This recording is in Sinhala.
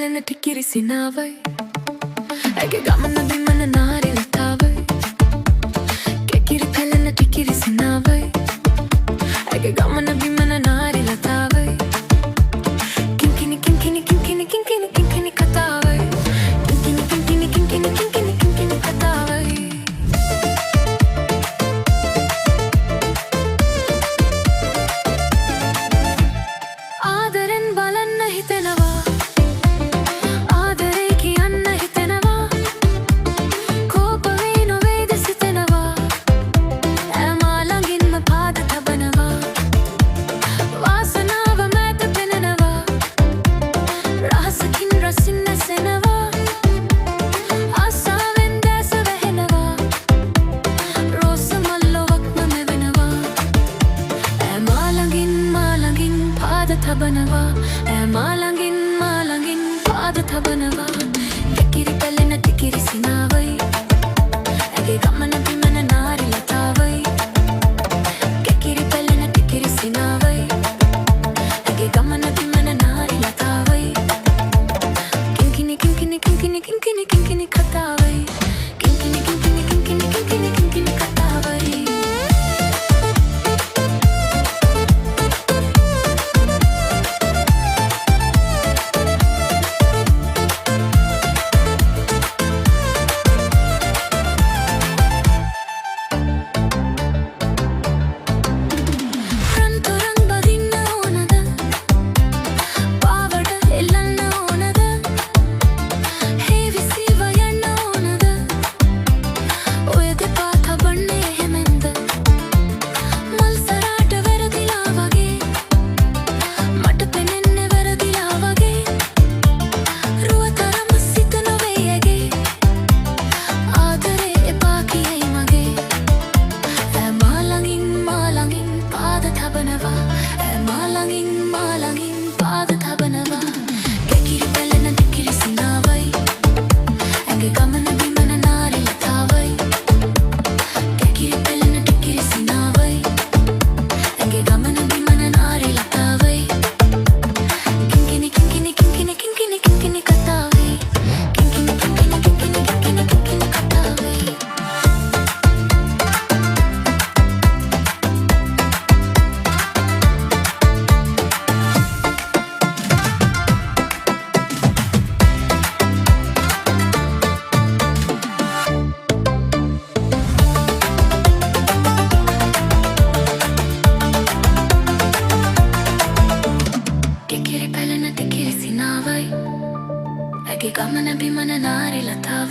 පැලෙන ටිකිරි සිනාවයි ඇගේ ගමන බිමන නාරි ලතාවයි කෙකිරි පැලෙන ටිකිරි සිනාවයි ඇගේ ගමන බිමන නාරි ලතාවයි කිංකිණි කිංකිණි කිංකිණි කිංකිණි කිංකිණි කතාවයි කිංකිණි කිංකිණි කිංකිණි කිංකිණි කිංකිණි කතාවයි ආදරෙන් බලන්න හිතෙනවා තබනවා මාළඟින් පාද තබනවා ටිකිරි පැලෙන ටිකිරි සිනාවයි ඇගේ ගමන බිමන නාරි ලතාවයි කෙකිරි පැලෙන ටිකිරි සිනාවයි ඇගේ ගමන බිමන නාරි ලතාවයි කිංකිණි කිංකිණි කිංකිණි කිංකිණි කිංකිණි කතාවයි කිංකිණි කිංකිණි කිංකිණි කිංකිණි කිංකිණි කතාවයි මාළඟින් පාද තබනවා කෙකිරි පැලෙන ටිකිරි සිනාවයි ඇගේ ගමන බිමන නාරි ලතාවයි කෙකිරි පැලෙන ටිකිරි සිනාවයි ඇගේ ගමන බිමන නාරි ලතාවයි කිංකිණි කිංකිණි කිංකිණි කිංකිණි කිංකිණි කතාවයි කිංකිණි කිංකිණි කිංකිණි කිංකිණි කිංකිණි කතාවයි ටිකිරි පැලෙන ටිකිරි සිනාවයි ඇගේ ගමන බිමන නාරි ලතාවයි